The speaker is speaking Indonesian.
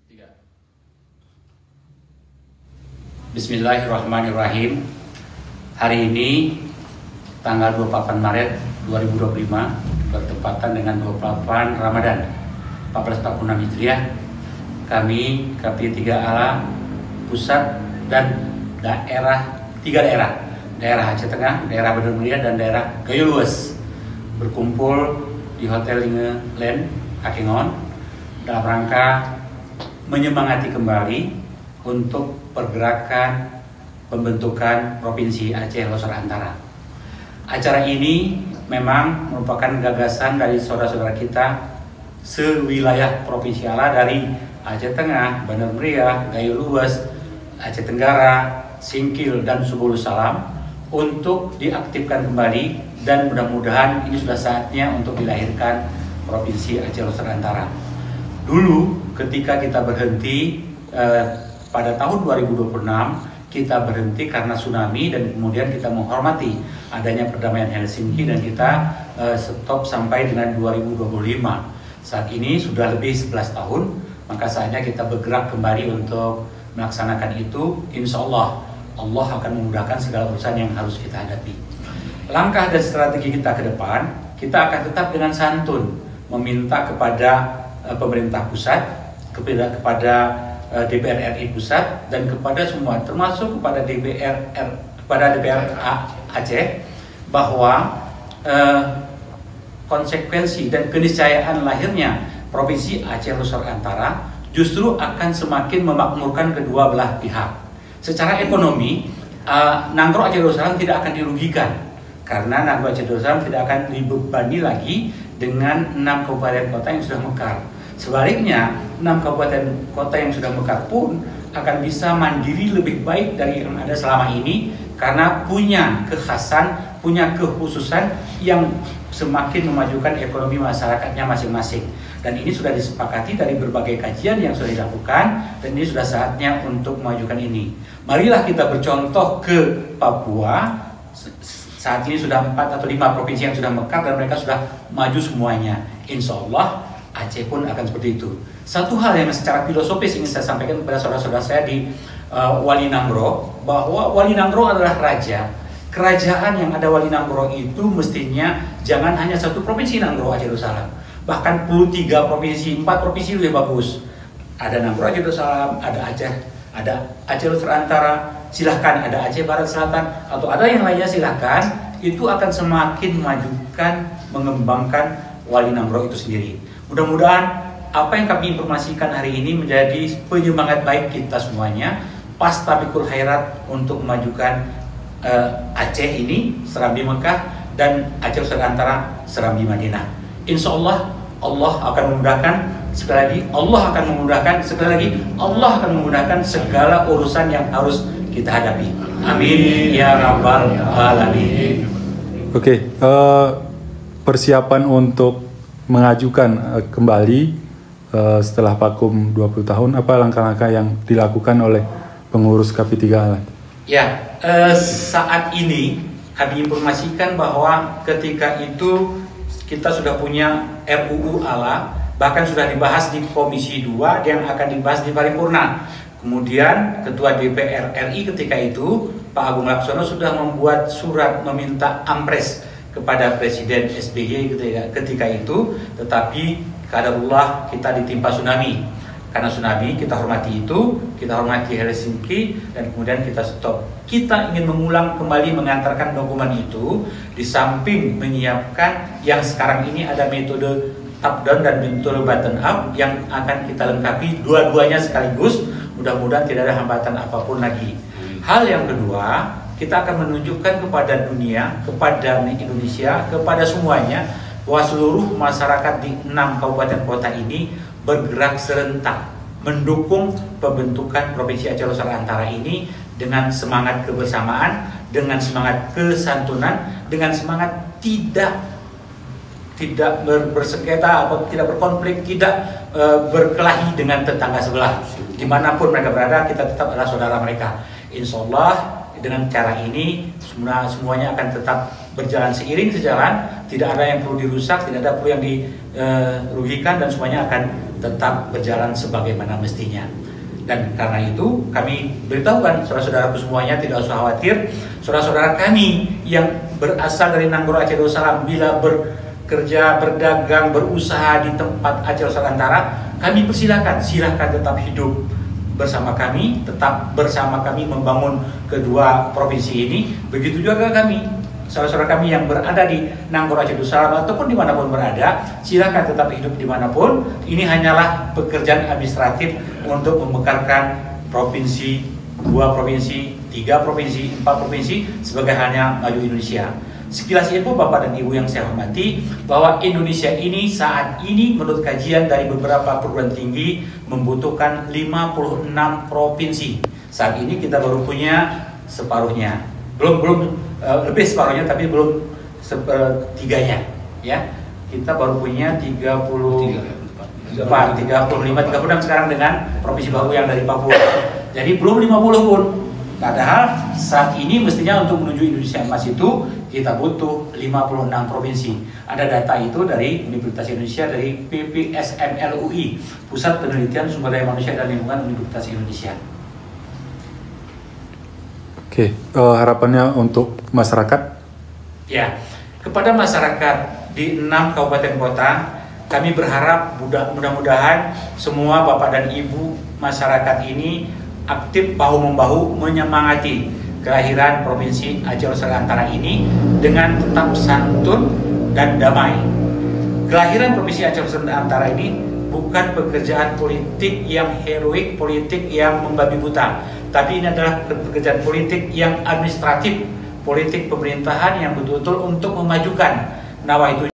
Tiga. Bismillahirrahmanirrahim. Hari ini tanggal 28 Maret 2025 bertepatan dengan 28 Ramadan 1446 Hijriah. Kami KP3 ALA pusat dan tiga daerah Aceh Tengah, daerah Bandar Mulia, dan daerah Gayo Luas berkumpul di Hotel Lingeland Akengon dalam rangka menyemangati kembali untuk pergerakan pembentukan Provinsi Aceh Losor Antara. Acara ini memang merupakan gagasan dari saudara-saudara kita sewilayah Provinsi ALA dari Aceh Tengah, Bandar Mulia, Gayo Luas, Aceh Tenggara, Singkil, dan Subulus Salam untuk diaktifkan kembali, dan mudah-mudahan ini sudah saatnya untuk dilahirkan Provinsi Aceh Losor Antara. Dulu ketika kita berhenti pada tahun 2026, kita berhenti karena tsunami, dan kemudian kita menghormati adanya perdamaian Helsinki dan kita stop sampai dengan 2025. Saat ini sudah lebih 11 tahun, maka saatnya kita bergerak kembali untuk melaksanakan itu. Insya Allah akan memudahkan segala urusan yang harus kita hadapi. Langkah dan strategi kita ke depan, kita akan tetap dengan santun meminta kepada pemerintah pusat, kepada DPR RI pusat, dan kepada semua, termasuk kepada DPR Aceh, bahwa konsekuensi dan keniscayaan lahirnya Provinsi Aceh Losor Antara justru akan semakin memakmurkan kedua belah pihak. Secara ekonomi, Nanggro Aceh Darussalam tidak akan dirugikan, karena Nanggro Aceh Darussalam tidak akan dibebani lagi dengan 6 kabupaten kota yang sudah mekar. Sebaliknya, 6 kabupaten kota yang sudah mekar pun akan bisa mandiri lebih baik dari yang ada selama ini, karena punya kekhasan, punya kekhususan yang semakin memajukan ekonomi masyarakatnya masing-masing. Dan ini sudah disepakati dari berbagai kajian yang sudah dilakukan, dan ini sudah saatnya untuk memajukan ini. Marilah kita bercontoh ke Papua. Saat ini sudah 4 atau 5 provinsi yang sudah mekar dan mereka sudah maju semuanya. Insya Allah Aceh pun akan seperti itu. Satu hal yang secara filosofis ingin saya sampaikan kepada saudara-saudara saya di Wali Nanggro, bahwa Wali Nanggro adalah raja. Kerajaan yang ada Wali Nanggro itu mestinya jangan hanya satu provinsi Nanggro Aceh Darussalam, bahkan 3 provinsi, 4 provinsi lebih bagus. Ada Nanggro Aceh Darussalam, ada Aceh Losor Antara, silahkan ada Aceh Barat Selatan, atau ada yang lainnya silahkan. Itu akan semakin memajukan, mengembangkan Wali Nanggro itu sendiri. Mudah-mudahan apa yang kami informasikan hari ini menjadi penyemangat baik kita semuanya, pastabikul khairat untuk memajukan Aceh ini, Serambi Mekah, dan Aceh Losor Antara, Serambi Madinah. Insya Allah, Allah akan memudahkan sekali lagi, Allah akan memudahkan segala urusan yang harus kita hadapi. Amin ya rabbal alamin. Oke, persiapan untuk mengajukan kembali setelah vakum 20 tahun, apa langkah-langkah yang dilakukan oleh pengurus KP3 ALA? Ya, saat ini kami informasikan bahwa ketika itu kita sudah punya RUU ALA, bahkan sudah dibahas di Komisi 2 yang akan dibahas di paripurna. Kemudian Ketua DPR RI ketika itu, Pak Agung Laksono, sudah membuat surat meminta ampres kepada Presiden SBY ketika itu, tetapi qadarullah kita ditimpa tsunami. Karena tsunami, kita hormati itu, kita hormati Helsinki, dan kemudian kita stop. Kita ingin mengulang kembali mengantarkan dokumen itu, di samping menyiapkan yang sekarang ini ada metode top down dan metode bottom up yang akan kita lengkapi dua-duanya sekaligus. Mudah-mudahan tidak ada hambatan apapun lagi. Hal yang kedua, kita akan menunjukkan kepada dunia, kepada Indonesia, kepada semuanya, bahwa seluruh masyarakat di 6 kabupaten kota ini bergerak serentak mendukung pembentukan Provinsi Aceh Losor Antara ini dengan semangat kebersamaan, dengan semangat kesantunan, dengan semangat tidak bersengketa atau tidak berkonflik, tidak berkelahi dengan tetangga sebelah. Dimanapun mereka berada, kita tetap adalah saudara mereka. Insya Allah dengan cara ini semuanya akan tetap berjalan seiring sejalan, tidak ada yang perlu dirusak, tidak ada perlu yang dirugikan, dan semuanya akan tetap berjalan sebagaimana mestinya. Dan karena itu kami beritahukan saudara-saudaraku semuanya tidak usah khawatir. Saudara-saudara kami yang berasal dari Nanggoro Aceh Darussalam bila bekerja, berdagang, berusaha di tempat Aceh Nusantara, kami persilakan, silahkan tetap hidup bersama kami, tetap bersama kami membangun kedua provinsi ini. Begitu juga kami, saudara-saudara kami yang berada di Nanggoro Aceh Darussalam ataupun dimanapun berada, silakan tetap hidup dimanapun. Ini hanyalah pekerjaan administratif untuk membekalkan provinsi, 2 provinsi, 3 provinsi, 4 provinsi sebagai halnya maju Indonesia. Sekilas info Bapak dan Ibu yang saya hormati, bahwa Indonesia ini saat ini menurut kajian dari beberapa perguruan tinggi membutuhkan 56 provinsi. Saat ini kita baru punya separuhnya, belum lebih separuhnya, tapi belum sepertiganya, ya. Kita baru punya 35, 36 sekarang dengan provinsi baru yang dari Papua. Jadi belum 50 pun. Padahal saat ini mestinya untuk menuju Indonesia Emas itu kita butuh 56 provinsi. Ada data itu dari Universitas Indonesia, dari PPSMLUI, Pusat Penelitian Sumber Daya Manusia dan Lingkungan Universitas Indonesia. Oke, harapannya untuk masyarakat? Ya, kepada masyarakat di 6 kabupaten kota, kami berharap mudah-mudahan semua Bapak dan Ibu masyarakat ini aktif bahu-membahu menyemangati kelahiran Provinsi Aceh Nusantara ini dengan tetap santun dan damai. Kelahiran Provinsi Aceh Nusantara ini bukan pekerjaan politik yang heroik, politik yang membabi buta, tapi ini adalah pekerjaan politik yang administratif, politik pemerintahan yang betul-betul untuk memajukan. Nawaitu